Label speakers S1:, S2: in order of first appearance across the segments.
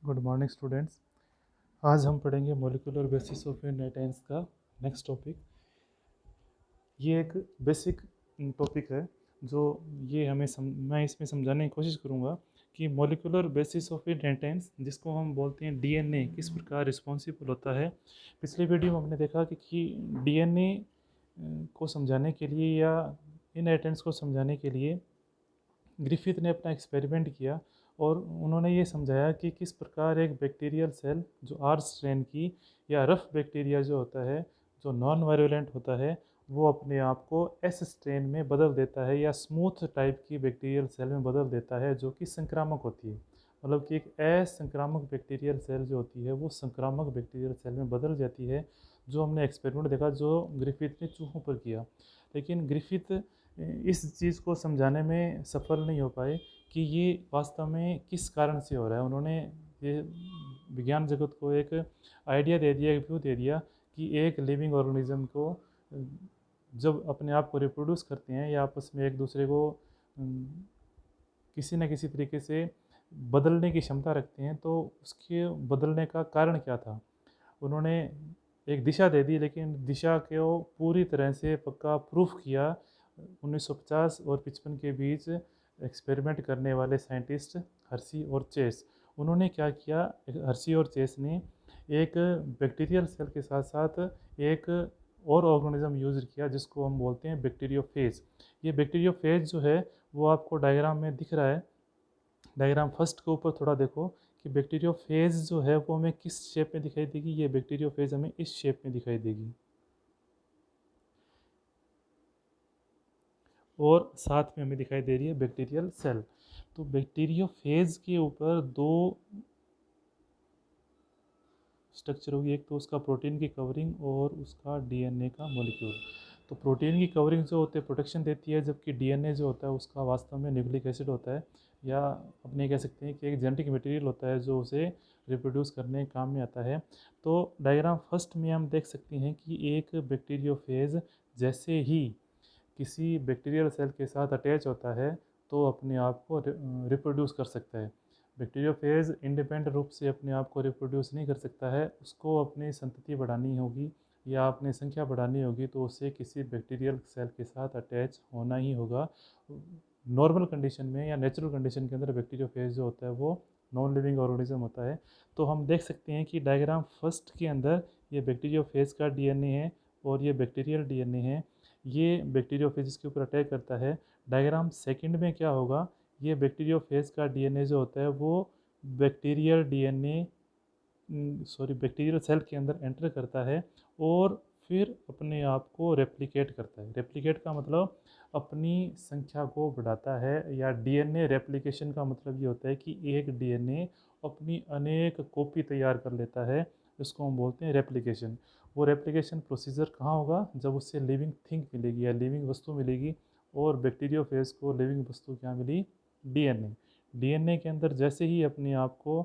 S1: Good morning students. आज हम पढ़ेंगे मॉलिक्यूलर बेसिस ऑफ इनहेरिटेंस का नेक्स्ट टॉपिक। ये एक बेसिक टॉपिक है जो मैं इसमें समझाने की कोशिश करूँगा कि मॉलिक्यूलर बेसिस ऑफ इनहेरिटेंस, जिसको हम बोलते हैं डीएनए, किस प्रकार रिस्पॉन्सिबल होता है। पिछले वीडियो में हमने देखा कि डीएनए को समझाने के लिए या इनहेरिटेंस को समझाने के लिए ग्रिफिथ ने अपना एक्सपेरिमेंट किया और उन्होंने ये समझाया कि किस प्रकार एक बैक्टीरियल सेल जो आर स्ट्रेन की या रफ बैक्टीरिया जो होता है, जो नॉन वायरुलेंट होता है, वो अपने आप को एस स्ट्रेन में बदल देता है या स्मूथ टाइप की बैक्टीरियल सेल में बदल देता है जो कि संक्रामक होती है। मतलब कि एक असंक्रामक बैक्टीरियल सेल जो होती है वो संक्रामक बैक्टीरियल सेल में बदल जाती है। जो हमने एक्सपेरिमेंट देखा जो ग्रिफिथ ने चूहों पर किया, लेकिन ग्रिफिथ इस चीज़ को समझाने में सफल नहीं हो पाए कि ये वास्तव में किस कारण से हो रहा है। उन्होंने ये विज्ञान जगत को एक आइडिया दे दिया, एक व्यू दे दिया कि एक लिविंग ऑर्गेनिज्म को जब अपने आप को रिप्रोड्यूस करते हैं या आपस में एक दूसरे को किसी न किसी तरीके से बदलने की क्षमता रखते हैं, तो उसके बदलने का कारण क्या था। उन्होंने एक दिशा दे दी, लेकिन दिशा को पूरी तरह से पक्का प्रूफ किया 1950 और 55 के बीच एक्सपेरिमेंट करने वाले साइंटिस्ट हर्सी और चेस। उन्होंने क्या किया, हर्सी और चेस ने एक बैक्टीरियल सेल के साथ साथ एक और ऑर्गेनिज्म यूज किया जिसको हम बोलते हैं बैक्टीरियोफेज। ये बैक्टीरियोफेज जो है वो आपको डायग्राम में दिख रहा है। डायग्राम फर्स्ट के ऊपर थोड़ा देखो कि बैक्टीरियोफेज जो है वो हमें किस शेप में दिखाई देगी। ये बैक्टीरियोफेज हमें इस शेप में दिखाई देगी और साथ में हमें दिखाई दे रही है बैक्टीरियल सेल। तो बैक्टीरियोफेज के ऊपर दो स्ट्रक्चर होगी, एक तो उसका प्रोटीन की कवरिंग और उसका डीएनए का मॉलिक्यूल। तो प्रोटीन की कवरिंग जो होती है प्रोटेक्शन देती है, जबकि डीएनए जो होता है उसका वास्तव में न्यूक्लिक एसिड होता है, या अपने कह सकते हैं कि एक जेनेटिक मटेरियल होता है जो उसे रिप्रोड्यूस करने के काम में आता है। तो डायग्राम फर्स्ट में हम देख सकते हैं कि एक बैक्टीरियोफेज जैसे ही किसी बैक्टीरियल सेल के साथ अटैच होता है तो अपने आप को रिप्रोड्यूस कर सकता है। बैक्टीरियोफेज इंडिपेंडेंट रूप से अपने आप को रिप्रोड्यूस नहीं कर सकता है, उसको अपनी संतति बढ़ानी होगी या अपनी संख्या बढ़ानी होगी तो उसे किसी बैक्टीरियल सेल के साथ अटैच होना ही होगा। नॉर्मल कंडीशन में या नेचुरल कंडीशन के अंदर बैक्टीरियोफेज जो होता है वो नॉन लिविंग ऑर्गेनिज्म होता है। तो हम देख सकते हैं कि डायग्राम फर्स्ट के अंदर ये बैक्टीरियोफेज का डीएनए है और ये बैक्टीरियल डीएनए है। ये बैक्टीरियोफेज के ऊपर अटैक करता है। डायग्राम सेकंड में क्या होगा, ये बैक्टीरियोफेज का डीएनए जो होता है वो बैक्टीरियल डीएनए बैक्टीरियल सेल के अंदर एंटर करता है और फिर अपने आप को रेप्लिकेट करता है। रेप्लिकेट का मतलब अपनी संख्या को बढ़ाता है, या डीएनए रेप्लिकेशन का मतलब ये होता है कि एक डीएनए अपनी अनेक कॉपी तैयार कर लेता है, इसको हम बोलते हैं रेप्लिकेशन। वो रेप्लिकेशन प्रोसीजर कहाँ होगा, जब उससे लिविंग थिंग मिलेगी या लिविंग वस्तु मिलेगी। और बैक्टीरियोफेज को लिविंग वस्तु क्या मिली, डीएनए। डीएनए के अंदर जैसे ही अपने आप को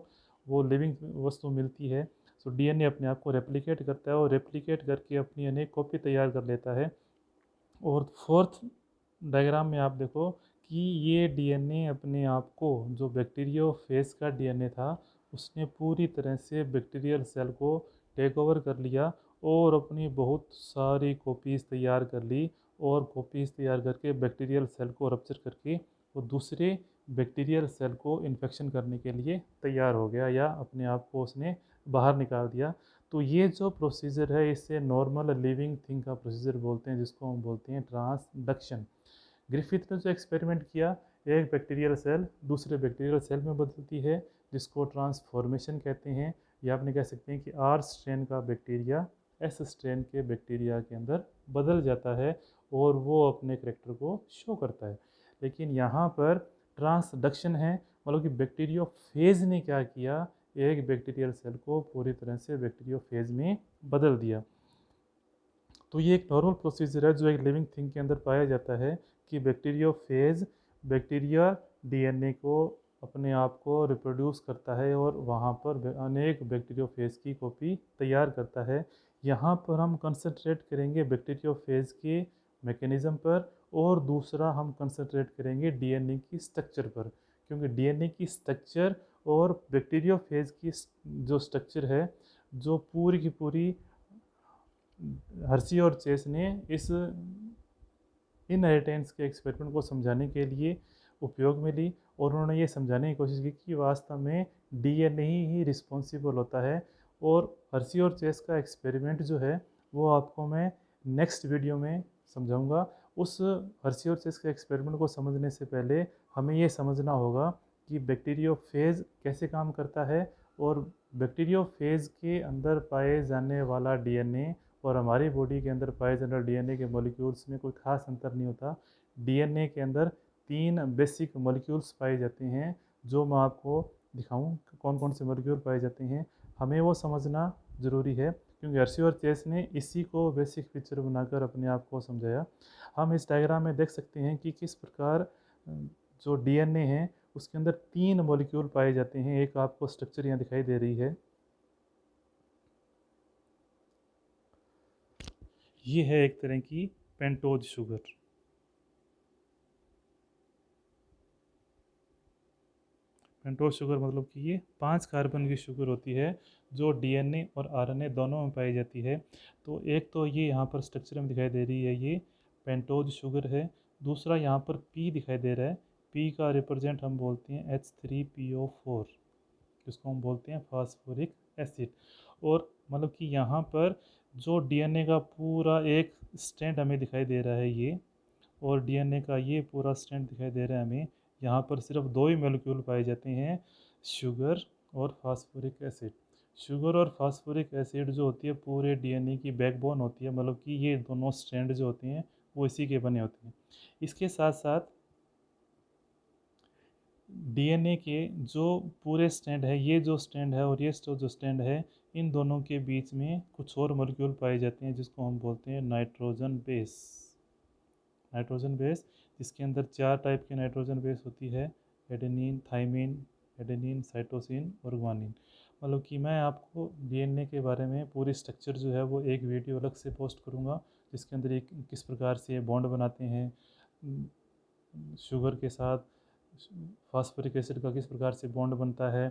S1: वो लिविंग वस्तु मिलती है, तो डीएनए अपने आप को रेप्लिकेट करता है और रेप्लिकेट करके अपनी अनेक कॉपी तैयार कर लेता है। और फोर्थ डायग्राम में आप देखो कि ये डीएनए अपने आप को, जो बैक्टीरियोफेज का डीएनए था, उसने पूरी तरह से बैक्टीरियल सेल को टेक ओवर कर लिया और अपनी बहुत सारी कॉपीज़ तैयार कर ली। और कॉपीज़ तैयार करके बैक्टीरियल सेल को रप्चर करके वो दूसरे बैक्टीरियल सेल को इन्फेक्शन करने के लिए तैयार हो गया या अपने आप को उसने बाहर निकाल दिया। तो ये जो प्रोसीजर है इसे नॉर्मल लिविंग थिंग का प्रोसीजर बोलते हैं, जिसको हम बोलते हैं ट्रांसडक्शन। ग्रिफिथ ने जो एक्सपेरिमेंट किया, एक बैक्टीरियल सेल दूसरे बैक्टीरियल सेल में बदलती है, जिसको ट्रांसफॉर्मेशन कहते हैं। या आपने कह सकते हैं कि आर स्ट्रेन का बैक्टीरिया एस स्ट्रेन के बैक्टीरिया के अंदर बदल जाता है और वो अपने करेक्टर को शो करता है। लेकिन यहाँ पर ट्रांसडक्शन है, मतलब कि बैक्टीरियोफेज ने क्या किया, एक बैक्टीरियल सेल को पूरी तरह से बैक्टीरियोफेज में बदल दिया। तो ये एक नॉर्मल प्रोसीजर है जो एक लिविंग थिंग के अंदर पाया जाता है कि बैक्टीरियोफेज बैक्टीरिया डीएनए को अपने आप को रिप्रोड्यूस करता है और वहाँ पर अनेक बैक्टीरियोफेज की कॉपी तैयार करता है। यहाँ पर हम कंसंट्रेट करेंगे बैक्टीरियोफेज के मैकेनिज़्म पर और दूसरा हम कंसंट्रेट करेंगे डीएनए की स्ट्रक्चर पर, क्योंकि डीएनए की स्ट्रक्चर और बैक्टीरियोफेज की जो स्ट्रक्चर है, जो पूरी की पूरी हर्शी और चेस ने इस इनहेरिटेंस के एक्सपेरिमेंट को समझाने के लिए उपयोग में ली, और उन्होंने ये समझाने की कोशिश की कि वास्तव में डीएनए ही रिस्पॉन्सिबल होता है। और हर्शी और चेस का एक्सपेरिमेंट जो है वो आपको मैं नेक्स्ट वीडियो में समझाऊंगा। उस हर्शी और चेस के एक्सपेरिमेंट को समझने से पहले हमें ये समझना होगा कि बैक्टीरियोफेज कैसे काम करता है, और बैक्टीरियोफेज के अंदर पाए जाने वाला डीएनए और हमारी बॉडी के अंदर पाए जाने वाले डीएनए के मॉलिक्यूल्स में कोई खास अंतर नहीं होता। डीएनए के अंदर 3 बेसिक मॉलिक्यूल्स पाए जाते हैं, जो मैं आपको दिखाऊं कौन कौन से मॉलिक्यूल पाए जाते हैं। हमें वो समझना ज़रूरी है, क्योंकि हर्शी और चेस ने इसी को बेसिक पिक्चर बनाकर अपने आप को समझाया। हम इस डायग्राम में देख सकते हैं कि किस प्रकार जो डीएनए है उसके अंदर 3 मॉलिक्यूल पाए जाते हैं। एक आपको स्ट्रक्चर यहाँ दिखाई दे रही है, ये है एक तरह की पेंटोज शुगर। पेंटोज शुगर मतलब कि ये 5 कार्बन की शुगर होती है, जो डीएनए और आरएनए दोनों में पाई जाती है। तो एक तो ये यहाँ पर स्ट्रक्चर में दिखाई दे रही है, ये पेंटोज शुगर है। दूसरा यहाँ पर पी दिखाई दे रहा है, पी का रिप्रेजेंट हम बोलते हैं H3PO4, जिसको हम बोलते हैं फास्फोरिक एसिड। और मतलब कि यहाँ पर जो डीएनए का पूरा एक स्ट्रैंड हमें दिखाई दे रहा है ये, और डीएनए का ये पूरा स्ट्रैंड दिखाई दे रहा है हमें। यहाँ पर सिर्फ 2 ही मॉलिक्यूल पाए जाते हैं, शुगर और फास्फोरिक एसिड। शुगर और फास्फोरिक एसिड जो होती है पूरे डीएनए की बैकबोन होती है, मतलब कि ये दोनों स्ट्रैंड जो होते हैं वो इसी के बने होते हैं। इसके साथ साथ डीएनए के जो पूरे स्ट्रैंड है, ये जो स्ट्रैंड है और ये जो स्ट्रैंड है, इन दोनों के बीच में कुछ और मॉलिक्यूल पाए जाते हैं, जिसको हम बोलते हैं नाइट्रोजन बेस। नाइट्रोजन बेस, जिसके अंदर 4 टाइप की नाइट्रोजन बेस होती है, एडेनिन, थाइमिन, एडेनिन, साइटोसिन और ग्वानिन। मतलब कि मैं आपको डीएनए के बारे में पूरी स्ट्रक्चर जो है वो एक वीडियो अलग से पोस्ट करूँगा, जिसके अंदर एक किस प्रकार से बॉन्ड बनाते हैं शुगर के साथ, फास्फोरिक एसिड का किस प्रकार से बॉन्ड बनता है,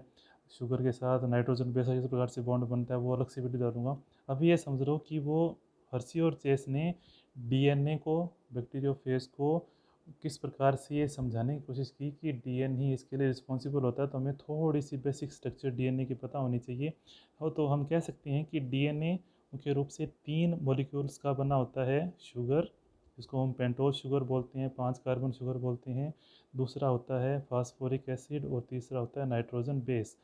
S1: शुगर के साथ नाइट्रोजन बेस का किस प्रकार से बॉन्ड बनता है, वो अलग से वीडियो डालूंगा। अभी ये समझ लो कि वो हर्शी और चेस ने डीएनए को, बैक्टीरियोफेज को किस प्रकार से ये समझाने की कोशिश की कि डीएनए ही इसके लिए रिस्पॉन्सिबल होता है। तो हमें थोड़ी सी बेसिक स्ट्रक्चर डीएनए की पता होनी चाहिए। और तो हम कह सकते हैं कि डीएनए मुख्य रूप से 3 मॉलिक्यूल्स का बना होता है, शुगर जिसको हम पेंटोज शुगर बोलते हैं, 5 कार्बन शुगर बोलते हैं, दूसरा होता है फास्फोरिक एसिड, और तीसरा होता है नाइट्रोजन बेस।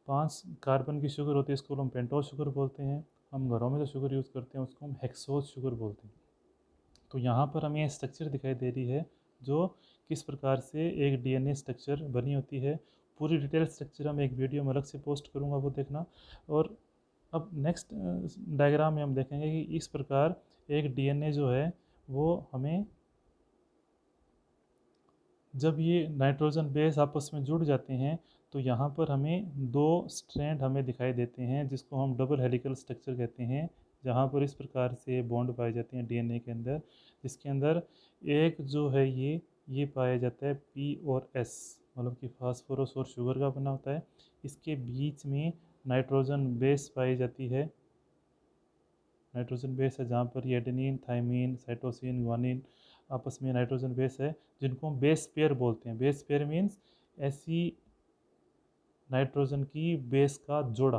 S1: 5 कार्बन की शुगर होती है, इसको हम पेंटोज शुगर बोलते हैं। हम घरों में जो शुगर यूज़ करते हैं उसको हम हेक्सोज शुगर बोलते हैं। तो यहाँ पर हमें स्ट्रक्चर दिखाई दे रही है, जो किस प्रकार से एक डीएनए स्ट्रक्चर बनी होती है। पूरी डिटेल स्ट्रक्चर हम एक वीडियो में अलग से पोस्ट करूँगा, वो देखना। और अब नेक्स्ट डायग्राम में हम देखेंगे कि इस प्रकार एक डीएनए जो है वो हमें, जब ये नाइट्रोजन बेस आपस में जुड़ जाते हैं तो यहाँ पर हमें 2 स्ट्रैंड हमें दिखाई देते हैं, जिसको हम डबल हेलिकल स्ट्रक्चर कहते हैं। जहाँ पर इस प्रकार से बॉन्ड पाए जाते हैं डीएनए के अंदर, जिसके अंदर एक जो है ये पाया जाता है पी और एस, मतलब कि फास्फोरस और शुगर का बना होता है। इसके बीच में नाइट्रोजन बेस पाई जाती है, नाइट्रोजन बेस है जहाँ पर ये एडेनिन, थाइमिन, साइटोसिन, ग्वानिन आपस में नाइट्रोजन बेस है, जिनको हम बेस पेयर बोलते हैं। बेस पेयर मीन्स ऐसी नाइट्रोजन की बेस का जोड़ा,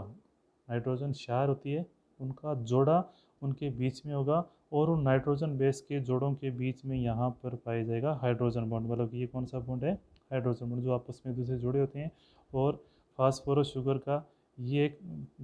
S1: नाइट्रोजन क्षार होती है उनका जोड़ा उनके बीच में होगा, और उन नाइट्रोजन बेस के जोड़ों के बीच में यहाँ पर पाया जाएगा हाइड्रोजन बॉन्ड। मतलब कि ये कौन सा बॉन्ड है, हाइड्रोजन बॉन्ड, जो आपस में एक दूसरे से जुड़े होते हैं। और फास्फोरस शुगर का ये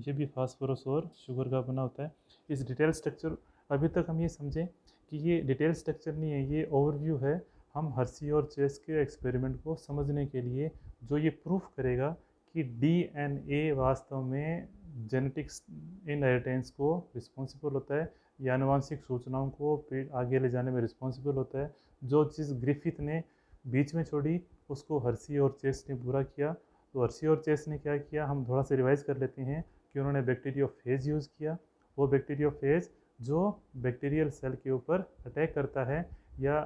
S1: भी फास्फोरस और शुगर का बना होता है। इस डिटेल स्ट्रक्चर, अभी तक हम ये समझें कि ये डिटेल स्ट्रक्चर नहीं है, ये ओवरव्यू है। हम हर्शी और चेस के एक्सपेरिमेंट को समझने के लिए जो ये प्रूफ करेगा कि डीएनए वास्तव में जेनेटिक्स इनहेरिटेंस को रिस्पॉन्सिबल होता है, या आनुवांशिक सूचनाओं को आगे ले जाने में रिस्पॉन्सिबल होता है। जो चीज़ ग्रिफिथ ने बीच में छोड़ी उसको हर्शी और चेस ने पूरा किया। तो हर्शी और चेस ने क्या किया, हम थोड़ा सा रिवाइज कर लेते हैं कि उन्होंने बैक्टीरियोफेज यूज़ किया। वो बैक्टीरियोफेज जो बैक्टीरियल सेल के ऊपर अटैक करता है, या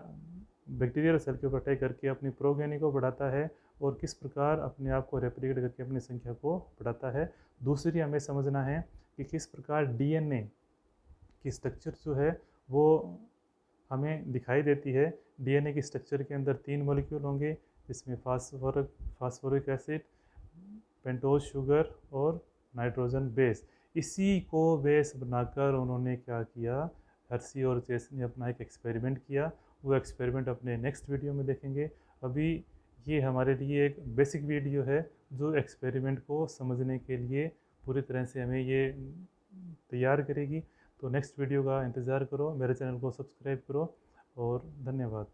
S1: बैक्टीरियल सेल के ऊपर अटैक करके अपनी प्रोगेनी को बढ़ाता है, और किस प्रकार अपने आप को रेप्लिकेट करके अपनी संख्या को बढ़ाता है। दूसरी हमें समझना है कि किस प्रकार डीएनए की स्ट्रक्चर जो है वो हमें दिखाई देती है। डीएनए की स्ट्रक्चर के अंदर 3 मॉलिक्यूल होंगे, जिसमें फास्फोरिक एसिड, पेंटोज शुगर और नाइट्रोजन बेस। इसी को बेस बनाकर उन्होंने क्या किया, हर्शी और चेस ने अपना एक एक्सपेरिमेंट किया। वो एक्सपेरिमेंट अपने नेक्स्ट वीडियो में देखेंगे। अभी ये हमारे लिए एक बेसिक वीडियो है जो एक्सपेरिमेंट को समझने के लिए पूरी तरह से हमें ये तैयार करेगी। तो नेक्स्ट वीडियो का इंतज़ार करो, मेरे चैनल को सब्सक्राइब करो और धन्यवाद।